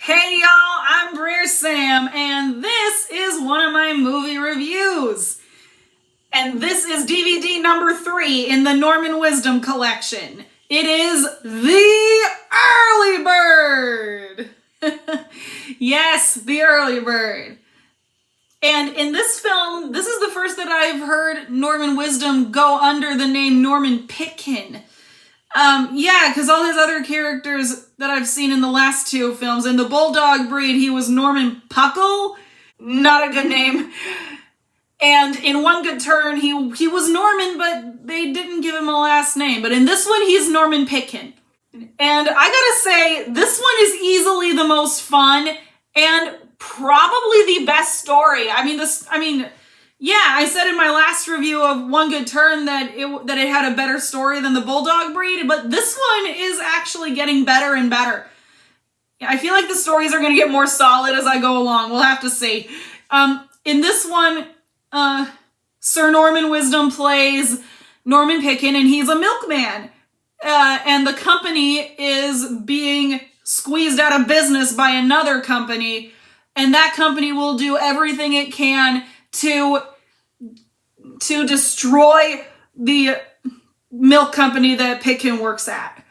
Hey y'all, I'm Brer Sam, and this is one of my movie reviews. And this is DVD number 3 in the Norman Wisdom collection. It is The Early Bird. Yes, The Early Bird. And in this film, this is the first that I've heard Norman Wisdom go under the name Norman Pitkin. Yeah, because all his other characters that I've seen in the last 2 films, in The Bulldog Breed, he was Norman Puckle. Not a good name. And in One Good Turn, he was Norman, but they didn't give him a last name. But in this one, he's Norman Pitkin. And I gotta say, this one is easily the most fun and probably the best story. Yeah, I said in my last review of One Good Turn that it had a better story than The Bulldog Breed, but this one is actually getting better and better. I feel like the stories are going to get more solid as I go along. We'll have to see. In this one, Sir Norman Wisdom plays Norman Pitkin, and he's a milkman. And the company is being squeezed out of business by another company, and that company will do everything it can to destroy the milk company that Pitkin works at.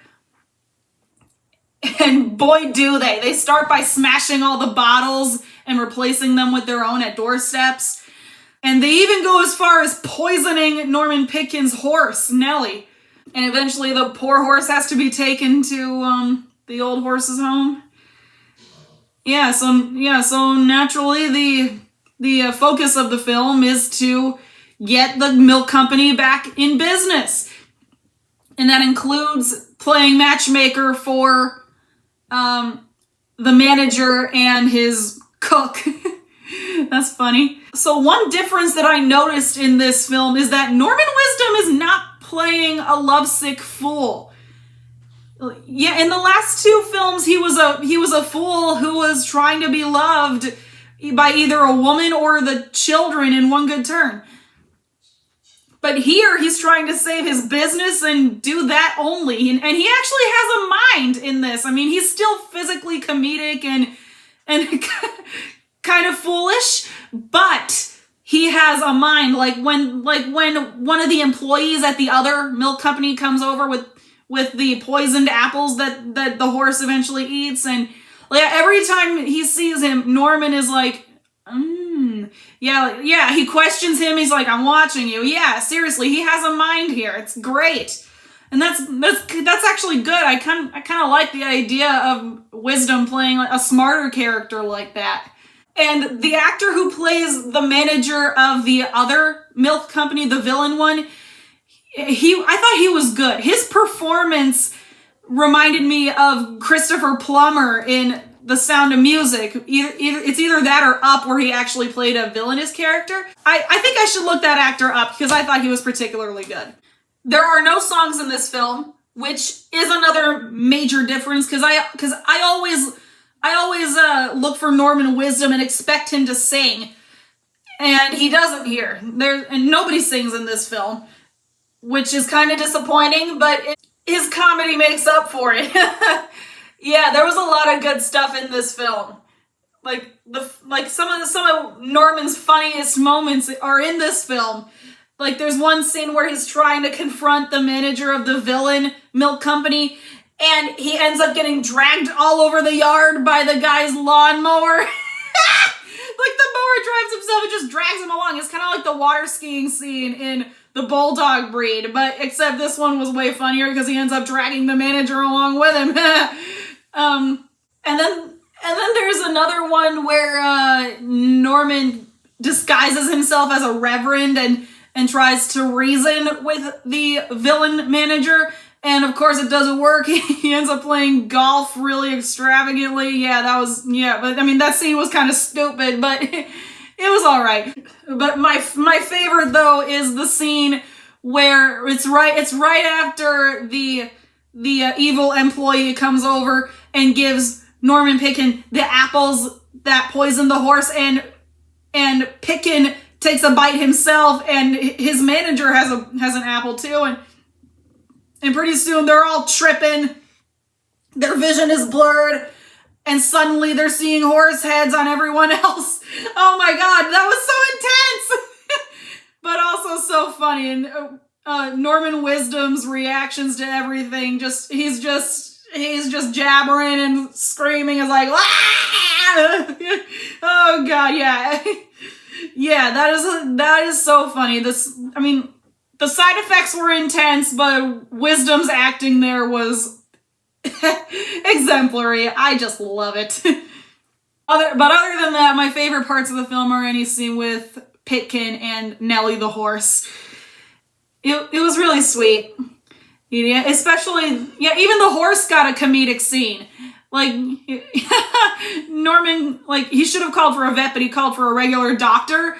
And boy, do they. They start by smashing all the bottles and replacing them with their own at doorsteps. And they even go as far as poisoning Norman Pitkin's horse, Nellie. And eventually the poor horse has to be taken to the old horse's home. So naturally the focus of the film is to get the milk company back in business. And that includes playing matchmaker for the manager and his cook. That's funny. So one difference that I noticed in this film is that Norman Wisdom is not playing a lovesick fool. Yeah, in the last 2 films, he was a fool who was trying to be loved by either a woman or the children in One Good Turn. But here, he's trying to save his business and do that only. And he actually has a mind in this. I mean, he's still physically comedic and kind of foolish, but he has a mind. Like when one of the employees at the other milk company comes over with the poisoned apples that the horse eventually eats, and every time he sees him, Norman is like, yeah, he questions him. He's like, I'm watching you. Yeah, seriously, he has a mind here. It's great. And that's actually good. I kind of like the idea of Wisdom playing a smarter character like that. And the actor who plays the manager of the other milk company, the villain one, I thought he was good. His performance reminded me of Christopher Plummer in The Sound of Music. It's either that or Up, where he actually played a villainous character. I think I should look that actor up because I thought he was particularly good. There are no songs in this film, which is another major difference because I always look for Norman Wisdom and expect him to sing, and he doesn't here. And nobody sings in this film, which is kind of disappointing, but his comedy makes up for it. Yeah, there was a lot of good stuff in this film. Some of Norman's funniest moments are in this film. Like there's one scene where he's trying to confront the manager of the villain milk company, and he ends up getting dragged all over the yard by the guy's lawnmower. The mower drives himself and just drags him along. It's kind of like the water skiing scene in The Bulldog Breed, but except this one was way funnier because he ends up dragging the manager along with him. And then there's another one where Norman disguises himself as a reverend and tries to reason with the villain manager. And of course it doesn't work. He ends up playing golf really extravagantly. But I mean, that scene was kind of stupid, but it was all right. But my favorite though is the scene where it's right after the evil employee comes over and gives Norman Pitkin the apples that poisoned the horse, and Pitkin takes a bite himself, and his manager has an apple too, and pretty soon they're all tripping. Their vision is blurred, and suddenly they're seeing horse heads on everyone else. Oh my god, that was so intense! But also so funny. And Norman Wisdom's reactions to everything, he's just jabbering and screaming, is like, ah! Oh god, yeah. Yeah, that is so funny. I mean, the side effects were intense, but Wisdom's acting there was exemplary. I just love it. Other than that, my favorite parts of the film are any scene with Pitkin and Nellie the horse. It was really sweet. Yeah, especially, yeah, even the horse got a comedic scene. Like, Norman, like, he should have called for a vet, but he called for a regular doctor.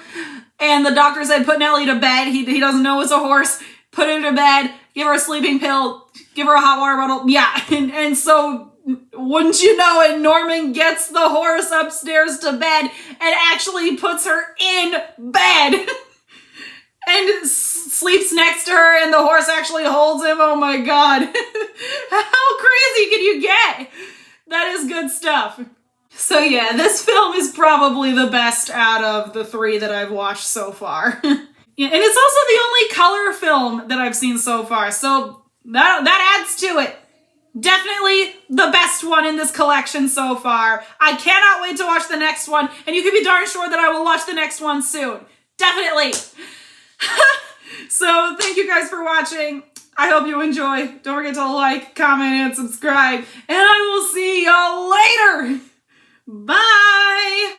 And the doctor said, put Nellie to bed. He doesn't know it's a horse. Put her to bed. Give her a sleeping pill. Give her a hot water bottle. Yeah, and so, wouldn't you know it, Norman gets the horse upstairs to bed and actually puts her in bed. And sleeps next to her, and the horse actually holds him. Oh my god. How crazy can you get? That is good stuff. So yeah, this film is probably the best out of the 3 that I've watched so far. Yeah, and it's also the only color film that I've seen so far, so that adds to it. Definitely the best one in this collection so far. I cannot wait to watch the next one, and you can be darn sure that I will watch the next one soon. Definitely. So thank you guys for watching. I hope you enjoy. Don't forget to like, comment, and subscribe. And I will see y'all later. Bye.